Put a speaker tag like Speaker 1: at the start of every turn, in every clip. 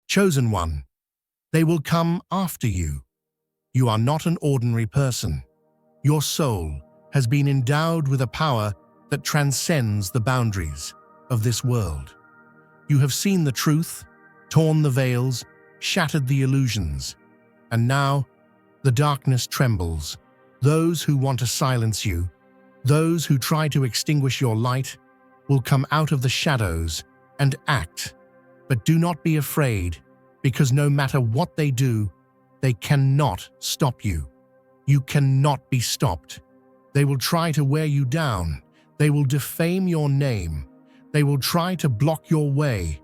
Speaker 1: Chosen one, they will come after you. You are not an ordinary person. Your soul has been endowed with a power that transcends the boundaries of this world. You have seen the truth, torn the veils, shattered the illusions, and now the darkness trembles. Those who want to silence you, those who try to extinguish your light, will come out of the shadows and act. But do not be afraid, because no matter what they do, they cannot stop you. You cannot be stopped. They will try to wear you down. They will defame your name. They will try to block your way.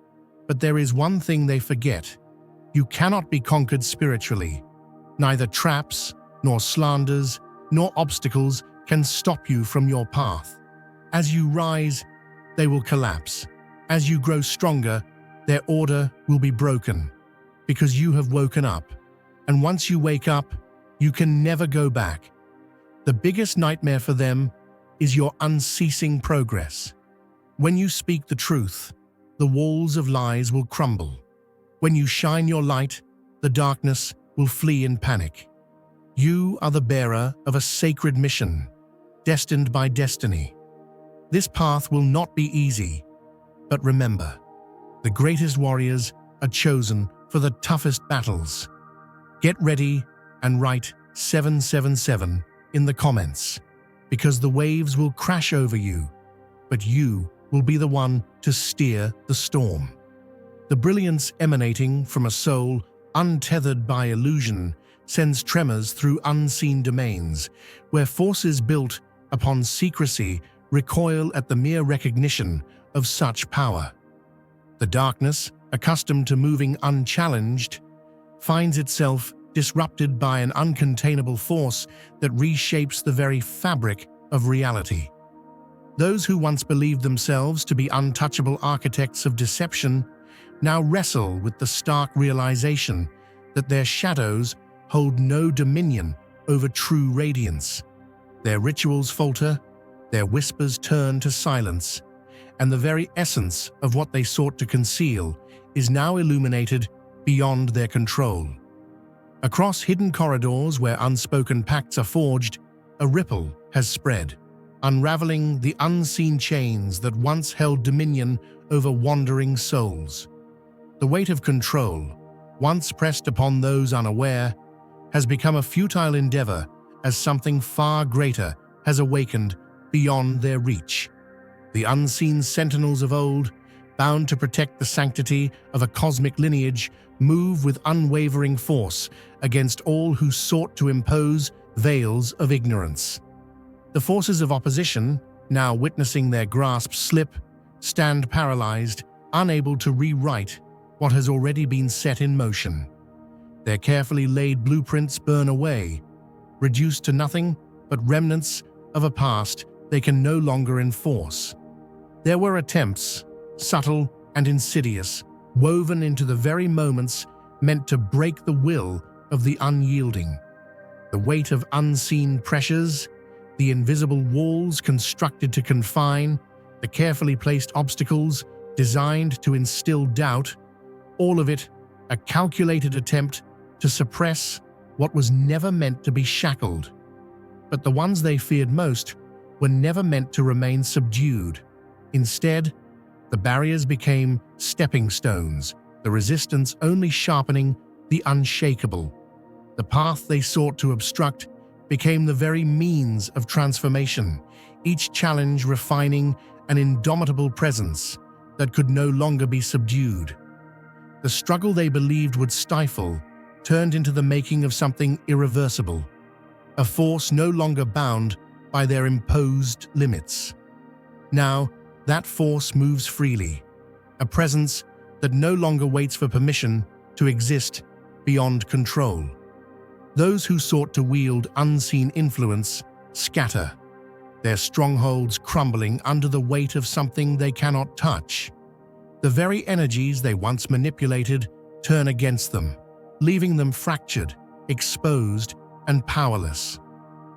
Speaker 1: But there is one thing they forget. You cannot be conquered spiritually. Neither traps, nor slanders, nor obstacles can stop you from your path. As you rise, they will collapse. As you grow stronger, their order will be broken, because you have woken up. And once you wake up, you can never go back. The biggest nightmare for them is your unceasing progress. When you speak the truth, the walls of lies will crumble. When you shine your light, the darkness will flee in panic. You are the bearer of a sacred mission, destined by destiny. This path will not be easy, but remember, the greatest warriors are chosen for the toughest battles. Get ready and write 777 in the comments, because the waves will crash over you, but you will be the one to steer the storm. The brilliance emanating from a soul untethered by illusion sends tremors through unseen domains, where forces built upon secrecy recoil at the mere recognition of such power. The darkness, accustomed to moving unchallenged, finds itself disrupted by an uncontainable force that reshapes the very fabric of reality. Those who once believed themselves to be untouchable architects of deception now wrestle with the stark realization that their shadows hold no dominion over true radiance. Their rituals falter, their whispers turn to silence, and the very essence of what they sought to conceal is now illuminated beyond their control. Across hidden corridors where unspoken pacts are forged, a ripple has spread, unraveling the unseen chains that once held dominion over wandering souls. The weight of control, once pressed upon those unaware, has become a futile endeavor as something far greater has awakened beyond their reach. The unseen sentinels of old, bound to protect the sanctity of a cosmic lineage, move with unwavering force against all who sought to impose veils of ignorance. The forces of opposition, now witnessing their grasp slip, stand paralyzed, unable to rewrite what has already been set in motion. Their carefully laid blueprints burn away, reduced to nothing but remnants of a past they can no longer enforce. There were attempts, subtle and insidious, woven into the very moments meant to break the will of the unyielding. The weight of unseen pressures, the invisible walls constructed to confine, the carefully placed obstacles designed to instill doubt, all of it a calculated attempt to suppress what was never meant to be shackled. But the ones they feared most were never meant to remain subdued. Instead, the barriers became stepping stones, the resistance only sharpening the unshakable. The path they sought to obstruct became the very means of transformation, each challenge refining an indomitable presence that could no longer be subdued. The struggle they believed would stifle turned into the making of something irreversible, a force no longer bound by their imposed limits. Now, that force moves freely, a presence that no longer waits for permission to exist beyond control. Those who sought to wield unseen influence scatter, their strongholds crumbling under the weight of something they cannot touch. The very energies they once manipulated turn against them, leaving them fractured, exposed, and powerless.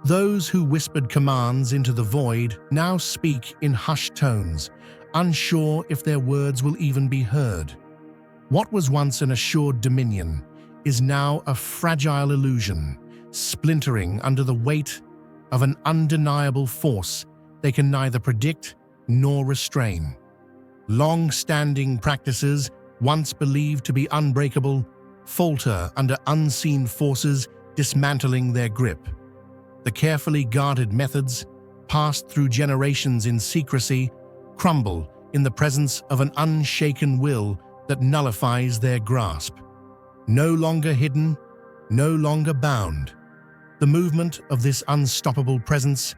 Speaker 1: Those who whispered commands into the void now speak in hushed tones, unsure if their words will even be heard. What was once an assured dominion is now a fragile illusion, splintering under the weight of an undeniable force they can neither predict nor restrain. Long-standing practices, once believed to be unbreakable, falter under unseen forces dismantling their grip. The carefully guarded methods, passed through generations in secrecy, crumble in the presence of an unshaken will that nullifies their grasp. No longer hidden, no longer bound, the movement of this unstoppable presence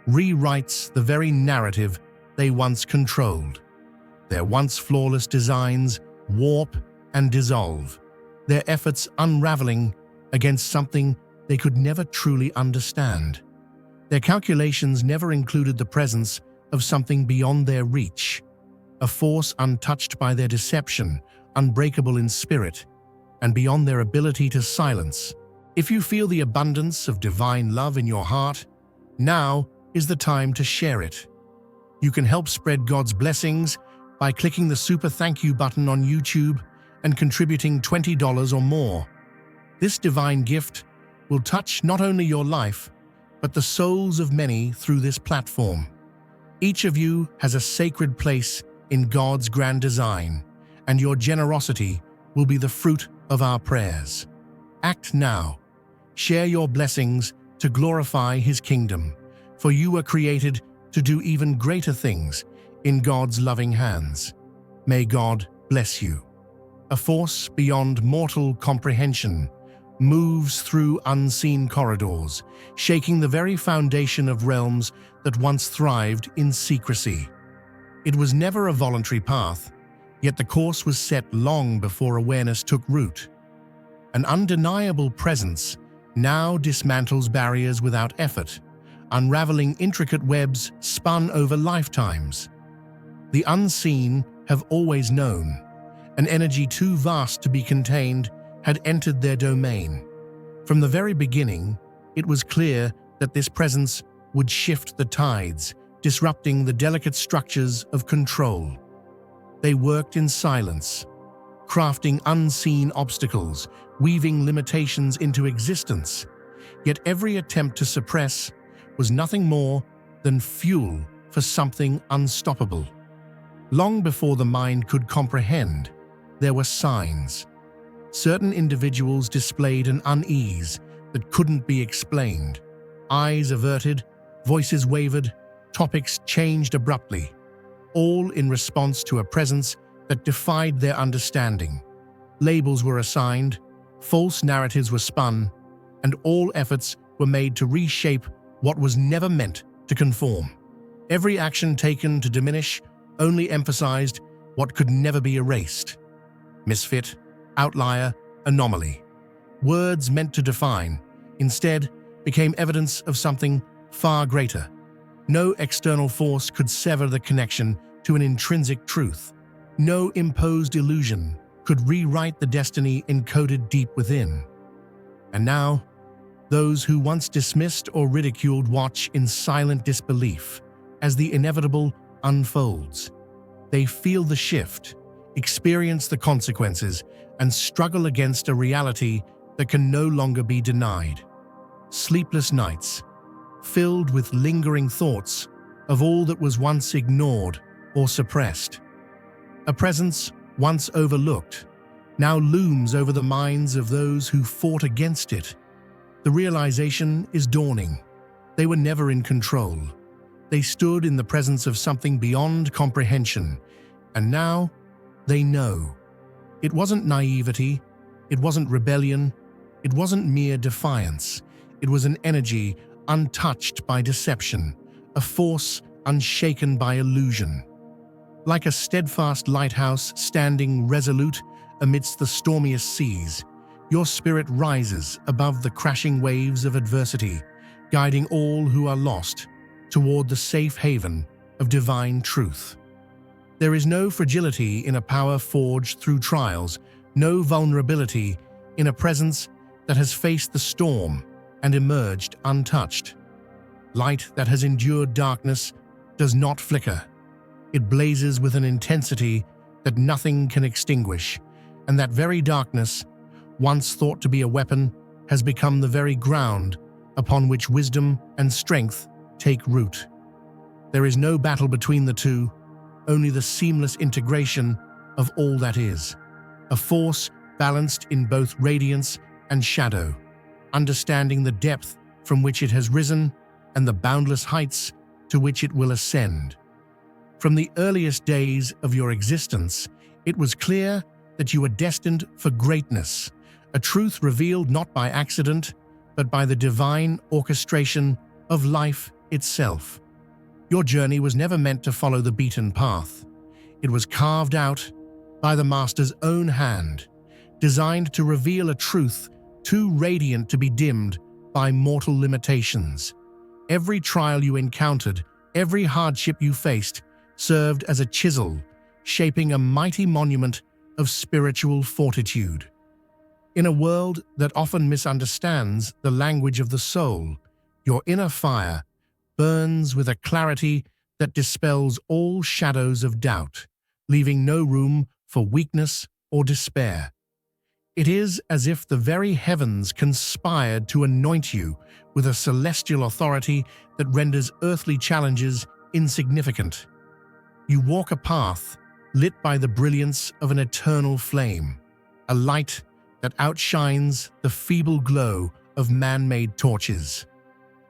Speaker 1: rewrites the very narrative they once controlled. Their once flawless designs warp and dissolve, their efforts unraveling against something they could never truly understand. Their calculations never included the presence of something beyond their reach, a force untouched by their deception, unbreakable in spirit, and beyond their ability to silence. If you feel the abundance of divine love in your heart, now is the time to share it. You can help spread God's blessings by clicking the super thank you button on YouTube and contributing $20 or more. This divine gift will touch not only your life, but the souls of many through this platform. Each of you has a sacred place in God's grand design, and your generosity will be the fruit of our prayers. Act now. Share your blessings to glorify His kingdom, for you were created to do even greater things in God's loving hands. May God bless you. A force beyond mortal comprehension moves through unseen corridors, shaking the very foundation of realms that once thrived in secrecy. It was never a voluntary path, yet the course was set long before awareness took root. An undeniable presence now dismantles barriers without effort, unraveling intricate webs spun over lifetimes. The unseen have always known. An energy too vast to be contained had entered their domain. From the very beginning, it was clear that this presence would shift the tides, disrupting the delicate structures of control. They worked in silence, crafting unseen obstacles, weaving limitations into existence. Yet every attempt to suppress was nothing more than fuel for something unstoppable. Long before the mind could comprehend, there were signs. Certain individuals displayed an unease that couldn't be explained. Eyes averted, voices wavered, topics changed abruptly, all in response to a presence that defied their understanding. Labels were assigned, false narratives were spun, and all efforts were made to reshape what was never meant to conform. Every action taken to diminish only emphasized what could never be erased. Misfit, outlier, anomaly. Words meant to define, instead, became evidence of something far greater. No external force could sever the connection to an intrinsic truth. No imposed illusion could rewrite the destiny encoded deep within. And now, those who once dismissed or ridiculed watch in silent disbelief as the inevitable unfolds. They feel the shift, experience the consequences, and struggle against a reality that can no longer be denied. Sleepless nights, filled with lingering thoughts of all that was once ignored or suppressed. A presence once overlooked now looms over the minds of those who fought against it. The realization is dawning. They were never in control. They stood in the presence of something beyond comprehension, and now they know. It wasn't naivety, it wasn't rebellion, it wasn't mere defiance. It was an energy untouched by deception, a force unshaken by illusion. Like a steadfast lighthouse standing resolute amidst the stormiest seas, your spirit rises above the crashing waves of adversity, guiding all who are lost toward the safe haven of divine truth. There is no fragility in a power forged through trials, no vulnerability in a presence that has faced the storm and emerged untouched. Light that has endured darkness does not flicker. It blazes with an intensity that nothing can extinguish, And that very darkness, once thought to be a weapon, has become the very ground upon which wisdom and strength take root. There is no battle between the two, only the seamless integration of all that is. A force balanced in both radiance and shadow, understanding the depth from which it has risen and the boundless heights to which it will ascend. From the earliest days of your existence, it was clear that you were destined for greatness, a truth revealed not by accident, but by the divine orchestration of life itself. Your journey was never meant to follow the beaten path. It was carved out by the Master's own hand, designed to reveal a truth too radiant to be dimmed by mortal limitations. Every trial you encountered, every hardship you faced, served as a chisel, shaping a mighty monument of spiritual fortitude. In a world that often misunderstands the language of the soul, your inner fire burns with a clarity that dispels all shadows of doubt, leaving no room for weakness or despair. It is as if the very heavens conspired to anoint you with a celestial authority that renders earthly challenges insignificant. You walk a path lit by the brilliance of an eternal flame, a light that outshines the feeble glow of man-made torches.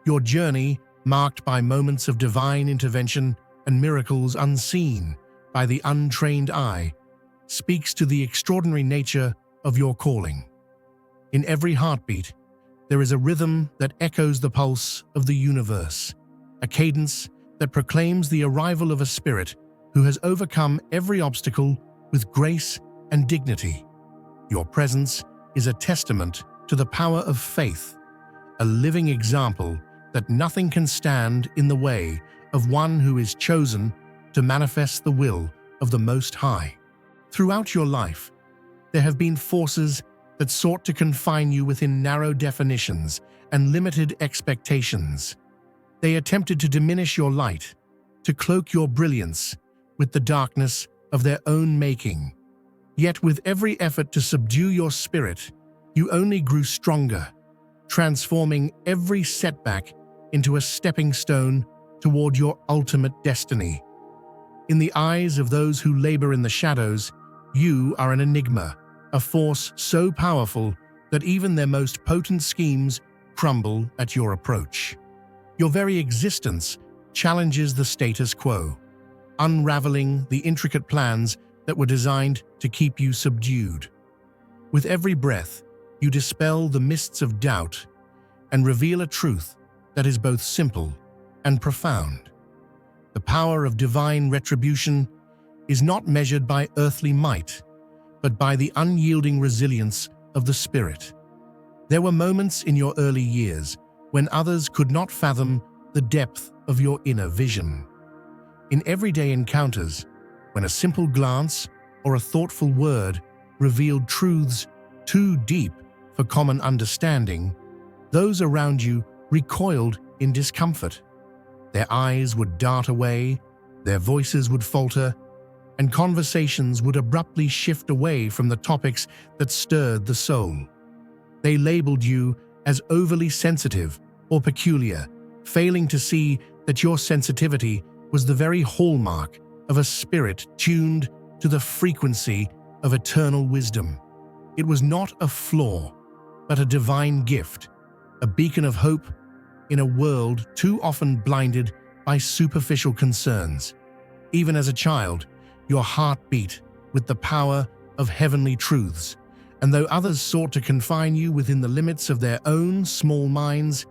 Speaker 1: Your journey, marked by moments of divine intervention and miracles unseen by the untrained eye, speaks to the extraordinary nature of your calling. In every heartbeat, there is a rhythm that echoes the pulse of the universe, a cadence that proclaims the arrival of a spirit who has overcome every obstacle with grace and dignity. Your presence is a testament to the power of faith, a living example that nothing can stand in the way of one who is chosen to manifest the will of the Most High. Throughout your life, there have been forces that sought to confine you within narrow definitions and limited expectations. They attempted to diminish your light, to cloak your brilliance with the darkness of their own making. Yet with every effort to subdue your spirit, you only grew stronger, transforming every setback into a stepping stone toward your ultimate destiny. In the eyes of those who labor in the shadows, you are an enigma, a force so powerful that even their most potent schemes crumble at your approach. Your very existence challenges the status quo, unraveling the intricate plans that were designed to keep you subdued. With every breath, you dispel the mists of doubt and reveal a truth that is both simple and profound. The power of divine retribution is not measured by earthly might, but by the unyielding resilience of the spirit. There were moments in your early years when others could not fathom the depth of your inner vision. In everyday encounters, when a simple glance or a thoughtful word revealed truths too deep for common understanding, those around you recoiled in discomfort. Their eyes would dart away, their voices would falter, and conversations would abruptly shift away from the topics that stirred the soul. They labeled you as overly sensitive or peculiar, failing to see that your sensitivity was the very hallmark of a spirit tuned to the frequency of eternal wisdom. It was not a flaw, but a divine gift, a beacon of hope in a world too often blinded by superficial concerns. Even as a child, your heart beat with the power of heavenly truths, and though others sought to confine you within the limits of their own small minds,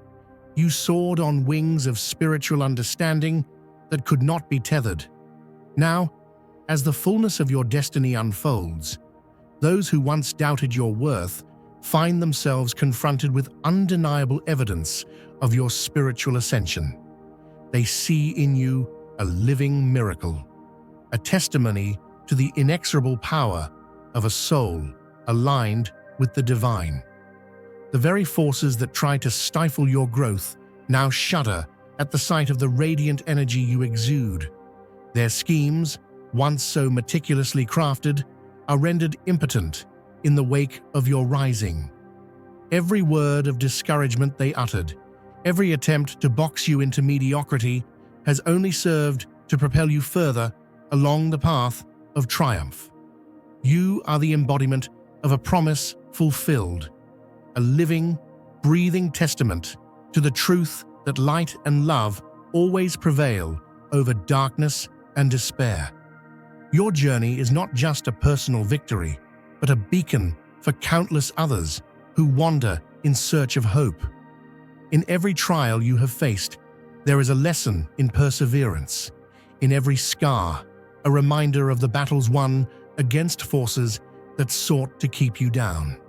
Speaker 1: you soared on wings of spiritual understanding that could not be tethered. Now, as the fullness of your destiny unfolds, those who once doubted your worth find themselves confronted with undeniable evidence of your spiritual ascension. They see in you a living miracle, a testimony to the inexorable power of a soul aligned with the divine. The very forces that try to stifle your growth now shudder at the sight of the radiant energy you exude. Their schemes, once so meticulously crafted, are rendered impotent in the wake of your rising. Every word of discouragement they uttered, every attempt to box you into mediocrity has only served to propel you further along the path of triumph. You are the embodiment of a promise fulfilled, a living, breathing testament to the truth that light and love always prevail over darkness and despair. Your journey is not just a personal victory, but a beacon for countless others who wander in search of hope. In every trial you have faced, there is a lesson in perseverance. In every scar, a reminder of the battles won against forces that sought to keep you down.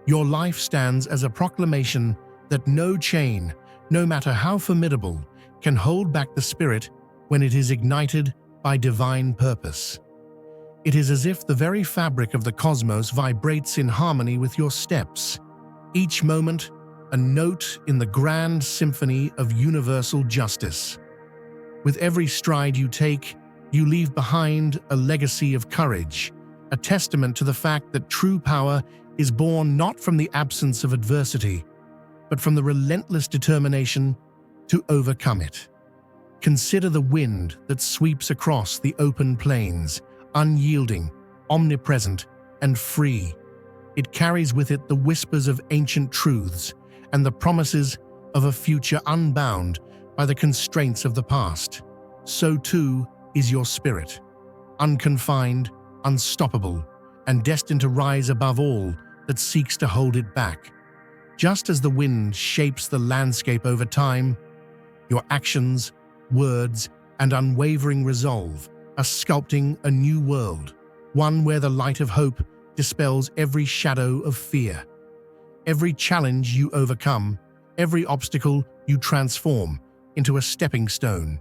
Speaker 1: Your life stands as a proclamation that no chain, no matter how formidable, can hold back the spirit when it is ignited by divine purpose. It is as if the very fabric of the cosmos vibrates in harmony with your steps, each moment a note in the grand symphony of universal justice. With every stride you take, you leave behind a legacy of courage, a testament to the fact that true power is born not from the absence of adversity, but from the relentless determination to overcome it. Consider the wind that sweeps across the open plains, unyielding, omnipresent, and free. It carries with it the whispers of ancient truths and the promises of a future unbound by the constraints of the past. So too is your spirit, unconfined, unstoppable, and destined to rise above all that seeks to hold it back. Just as the wind shapes the landscape over time, your actions, words, and unwavering resolve are sculpting a new world, one where the light of hope dispels every shadow of fear. Every challenge you overcome, every obstacle you transform into a stepping stone,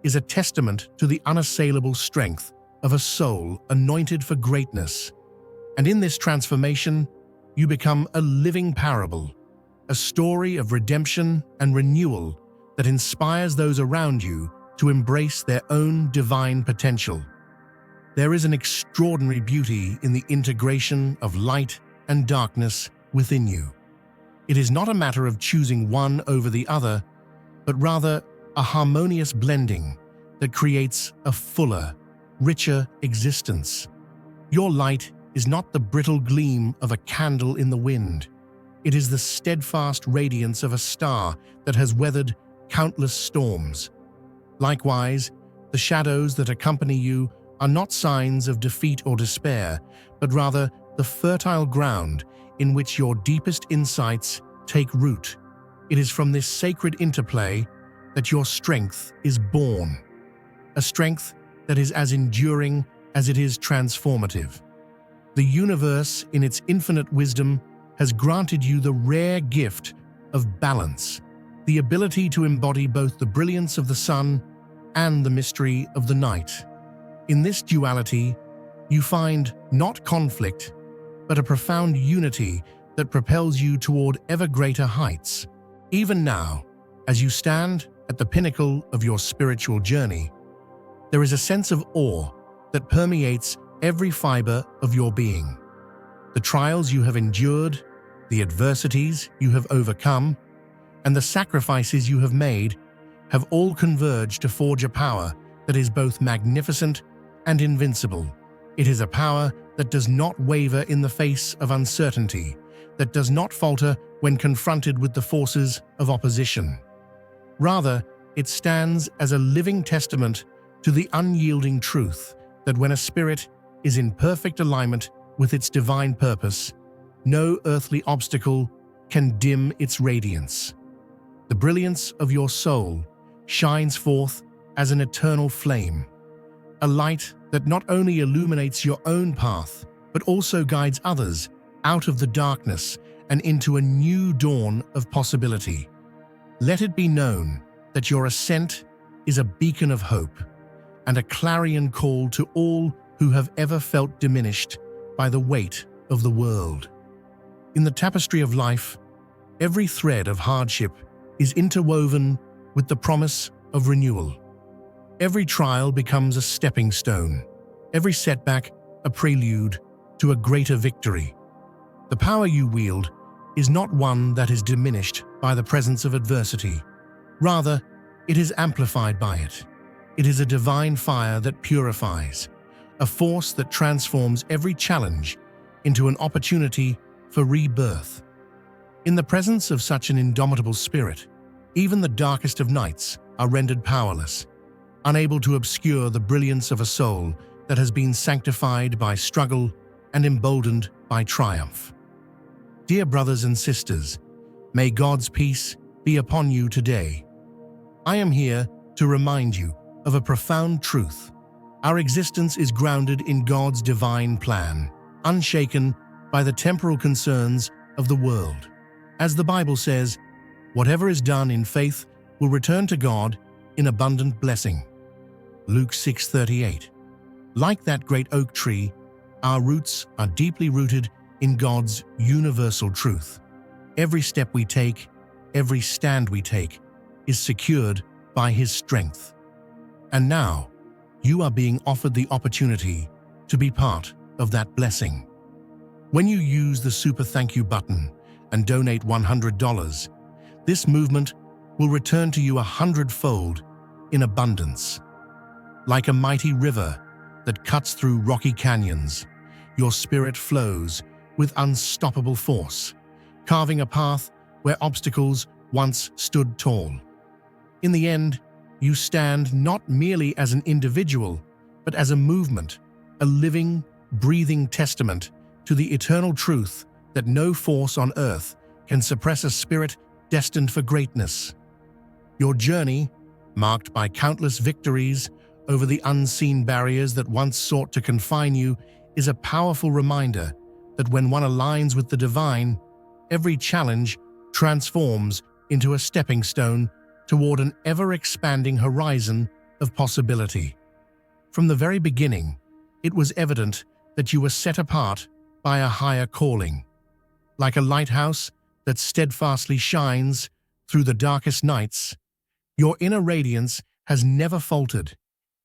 Speaker 1: is a testament to the unassailable strength of a soul anointed for greatness. And in this transformation, you become a living parable, a story of redemption and renewal that inspires those around you to embrace their own divine potential. There is an extraordinary beauty in the integration of light and darkness within you. It is not a matter of choosing one over the other, but rather a harmonious blending that creates a fuller, richer existence. Your light is not the brittle gleam of a candle in the wind. It is the steadfast radiance of a star that has weathered countless storms. Likewise, the shadows that accompany you are not signs of defeat or despair, but rather the fertile ground in which your deepest insights take root. It is from this sacred interplay that your strength is born, a strength that is as enduring as it is transformative. The universe, in its infinite wisdom, has granted you the rare gift of balance, the ability to embody both the brilliance of the sun and the mystery of the night. In this duality, you find not conflict, but a profound unity that propels you toward ever greater heights. Even now, as you stand at the pinnacle of your spiritual journey, there is a sense of awe that permeates every fiber of your being. The trials you have endured, the adversities you have overcome, and the sacrifices you have made have all converged to forge a power that is both magnificent and invincible. It is a power that does not waver in the face of uncertainty, that does not falter when confronted with the forces of opposition. Rather, it stands as a living testament to the unyielding truth that when a spirit is in perfect alignment with its divine purpose, no earthly obstacle can dim its radiance. The brilliance of your soul shines forth as an eternal flame, a light that not only illuminates your own path, but also guides others out of the darkness and into a new dawn of possibility. Let it be known that your ascent is a beacon of hope and a clarion call to all who have ever felt diminished by the weight of the world. In the tapestry of life, every thread of hardship is interwoven with the promise of renewal. Every trial becomes a stepping stone, every setback a prelude to a greater victory. The power you wield is not one that is diminished by the presence of adversity. Rather, it is amplified by it. It is a divine fire that purifies, a force that transforms every challenge into an opportunity for rebirth. In the presence of such an indomitable spirit, even the darkest of nights are rendered powerless, unable to obscure the brilliance of a soul that has been sanctified by struggle and emboldened by triumph. Dear brothers and sisters, may God's peace be upon you today. I am here to remind you of a profound truth. Our existence is grounded in God's divine plan, unshaken by the temporal concerns of the world. As the Bible says, whatever is done in faith will return to God in abundant blessing. Luke 6:38. Like that great oak tree, our roots are deeply rooted in God's universal truth. Every step we take, every stand we take, is secured by His strength. And now, you are being offered the opportunity to be part of that blessing. When you use the Super Thank You button and donate $100, this movement will return to you 100-fold in abundance. Like a mighty river that cuts through rocky canyons, your spirit flows with unstoppable force, carving a path where obstacles once stood tall. In the end, you stand not merely as an individual, but as a movement, a living, breathing testament to the eternal truth that no force on earth can suppress a spirit destined for greatness. Your journey, marked by countless victories over the unseen barriers that once sought to confine you, is a powerful reminder that when one aligns with the divine, every challenge transforms into a stepping stone toward an ever-expanding horizon of possibility. From the very beginning, it was evident that you were set apart by a higher calling. Like a lighthouse that steadfastly shines through the darkest nights, your inner radiance has never faltered,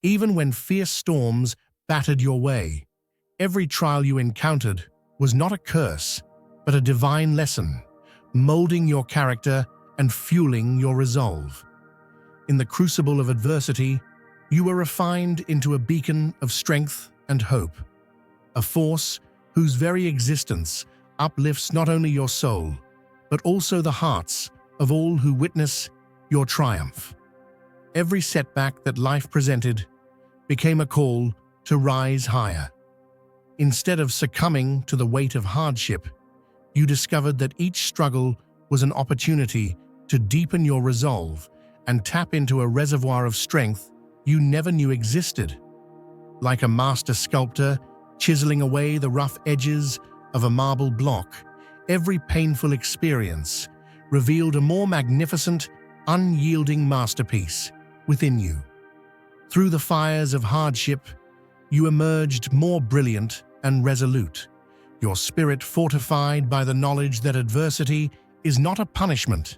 Speaker 1: even when fierce storms battered your way. Every trial you encountered was not a curse, but a divine lesson, molding your character and fueling your resolve. In the crucible of adversity, you were refined into a beacon of strength and hope, a force whose very existence uplifts not only your soul, but also the hearts of all who witness your triumph. Every setback that life presented became a call to rise higher. Instead of succumbing to the weight of hardship, you discovered that each struggle was an opportunity to deepen your resolve and tap into a reservoir of strength you never knew existed. Like a master sculptor chiseling away the rough edges of a marble block, every painful experience revealed a more magnificent, unyielding masterpiece within you. Through the fires of hardship, you emerged more brilliant and resolute, your spirit fortified by the knowledge that adversity is not a punishment,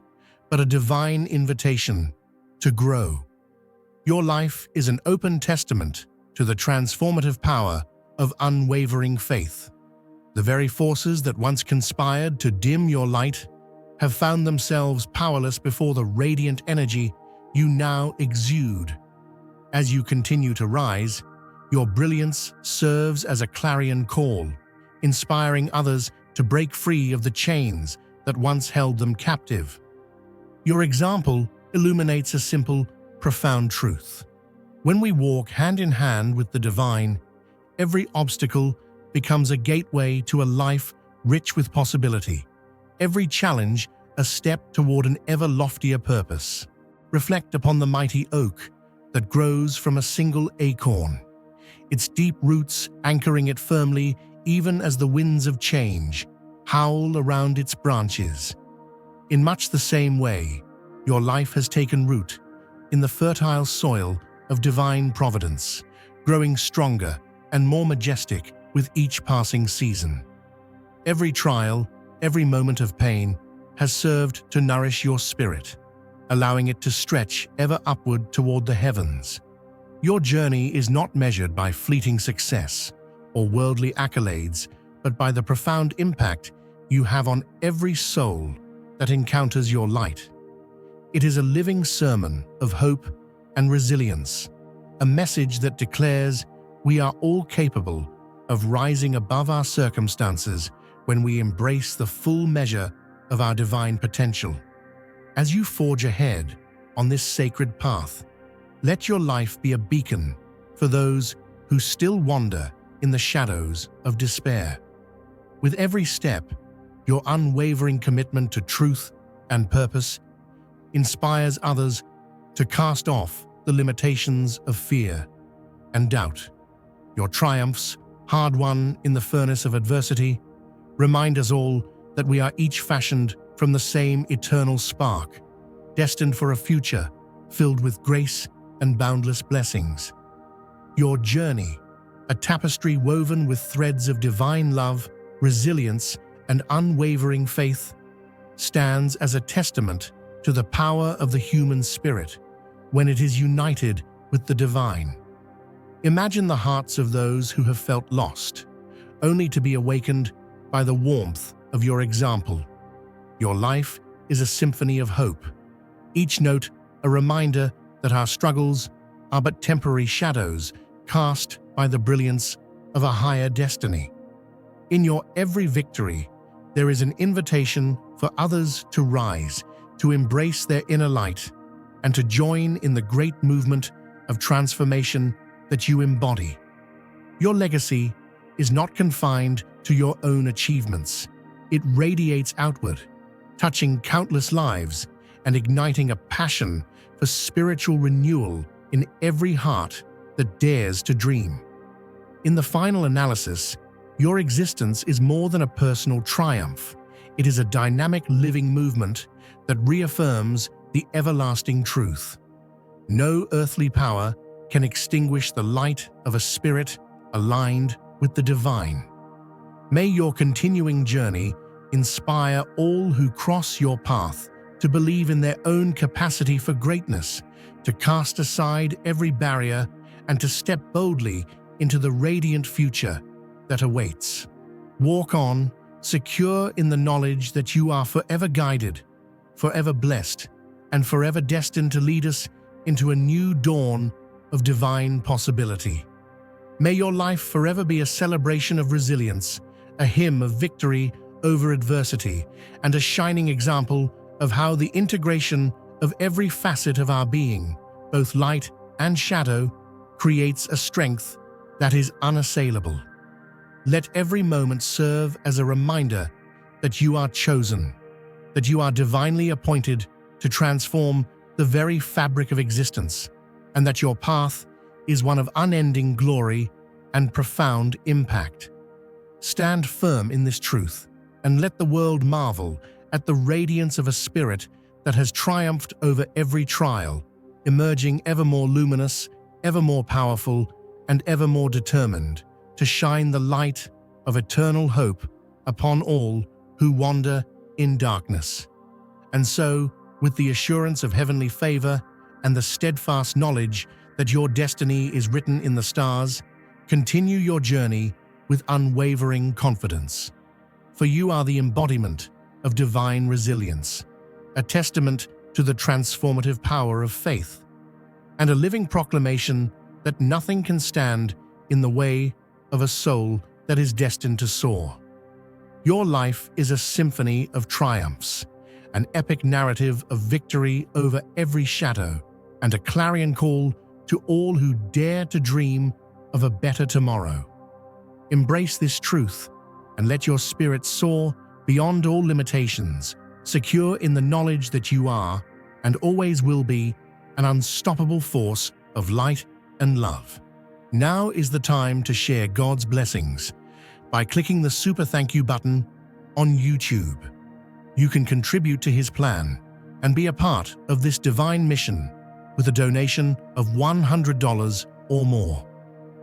Speaker 1: but a divine invitation to grow. Your life is an open testament to the transformative power of unwavering faith. The very forces that once conspired to dim your light have found themselves powerless before the radiant energy you now exude. As you continue to rise, your brilliance serves as a clarion call, inspiring others to break free of the chains that once held them captive. Your example illuminates a simple, profound truth. When we walk hand in hand with the divine, every obstacle becomes a gateway to a life rich with possibility. Every challenge a step toward an ever loftier purpose. Reflect upon the mighty oak that grows from a single acorn, its deep roots anchoring it firmly even as the winds of change howl around its branches. In much the same way, your life has taken root in the fertile soil of divine providence, growing stronger and more majestic with each passing season. Every trial, every moment of pain has served to nourish your spirit, allowing it to stretch ever upward toward the heavens. Your journey is not measured by fleeting success or worldly accolades, but by the profound impact you have on every soul that encounters your light. It is a living sermon of hope and resilience, a message that declares we are all capable of rising above our circumstances when we embrace the full measure of our divine potential. As you forge ahead on this sacred path, let your life be a beacon for those who still wander in the shadows of despair. With every step, your unwavering commitment to truth and purpose inspires others to cast off the limitations of fear and doubt. Your triumphs, hard-won in the furnace of adversity, remind us all that we are each fashioned from the same eternal spark, destined for a future filled with grace and boundless blessings. Your journey, a tapestry woven with threads of divine love, resilience, and unwavering faith, stands as a testament to the power of the human spirit when it is united with the divine. Imagine the hearts of those who have felt lost, only to be awakened by the warmth of your example. Your life is a symphony of hope, each note a reminder that our struggles are but temporary shadows cast by the brilliance of a higher destiny. In your every victory, there is an invitation for others to rise, to embrace their inner light, and to join in the great movement of transformation that you embody. Your legacy is not confined to your own achievements. It radiates outward, touching countless lives and igniting a passion for spiritual renewal in every heart that dares to dream. In the final analysis, your existence is more than a personal triumph. It is a dynamic living movement that reaffirms the everlasting truth. No earthly power can extinguish the light of a spirit aligned with the divine. May your continuing journey inspire all who cross your path to believe in their own capacity for greatness, to cast aside every barrier, and to step boldly into the radiant future that awaits. Walk on, secure in the knowledge that you are forever guided, forever blessed, and forever destined to lead us into a new dawn of divine possibility. May your life forever be a celebration of resilience, a hymn of victory over adversity, and a shining example of how the integration of every facet of our being, both light and shadow, creates a strength that is unassailable. Let every moment serve as a reminder that you are chosen, that you are divinely appointed to transform the very fabric of existence, and that your path is one of unending glory and profound impact. Stand firm in this truth, and let the world marvel at the radiance of a spirit that has triumphed over every trial, emerging ever more luminous, ever more powerful, and ever more determined to shine the light of eternal hope upon all who wander in darkness. And so, with the assurance of heavenly favor and the steadfast knowledge that your destiny is written in the stars, continue your journey with unwavering confidence. For you are the embodiment of divine resilience, a testament to the transformative power of faith, and a living proclamation that nothing can stand in the way of a soul that is destined to soar. Your life is a symphony of triumphs, an epic narrative of victory over every shadow, and a clarion call to all who dare to dream of a better tomorrow. Embrace this truth and let your spirit soar beyond all limitations, secure in the knowledge that you are, and always will be, an unstoppable force of light and love. Now is the time to share God's blessings by clicking the Super Thank You button on YouTube. You can contribute to His plan and be a part of this divine mission with a donation of $100 or more.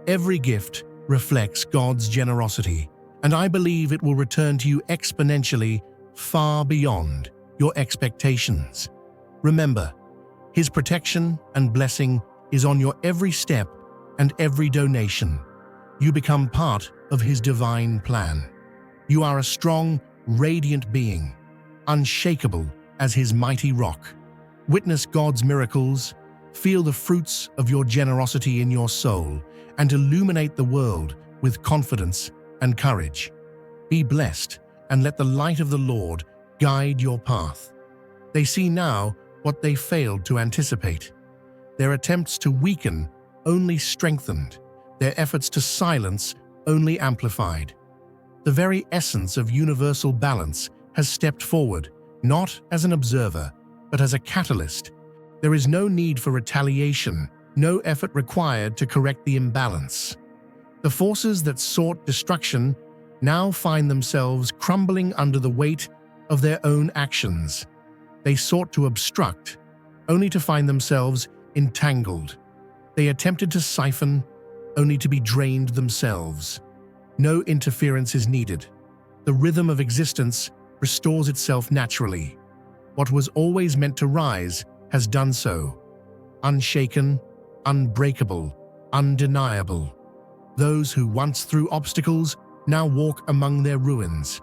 Speaker 1: Every gift reflects God's generosity, and I believe it will return to you exponentially far beyond your expectations. Remember, His protection and blessing is on your every step and every donation. You become part of His divine plan. You are a strong, radiant being, unshakable as his mighty rock. Witness God's miracles, feel the fruits of your generosity in your soul, and illuminate the world with confidence and courage. Be blessed, and let the light of the Lord guide your path. They see now what they failed to anticipate. Their attempts to weaken only strengthened, their efforts to silence only amplified. The very essence of universal balance has stepped forward, not as an observer, but as a catalyst. There is no need for retaliation, no effort required to correct the imbalance. The forces that sought destruction now find themselves crumbling under the weight of their own actions. They sought to obstruct, only to find themselves entangled. They attempted to siphon, only to be drained themselves. No interference is needed. The rhythm of existence restores itself naturally. What was always meant to rise has done so. Unshaken, unbreakable, undeniable. Those who once threw obstacles now walk among their ruins.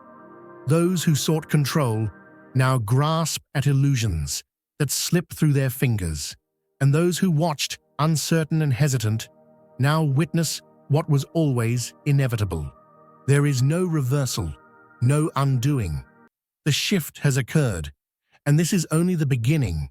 Speaker 1: Those who sought control now grasp at illusions that slip through their fingers. And those who watched, uncertain and hesitant, now witness what was always inevitable. There is no reversal, no undoing. The shift has occurred, and this is only the beginning.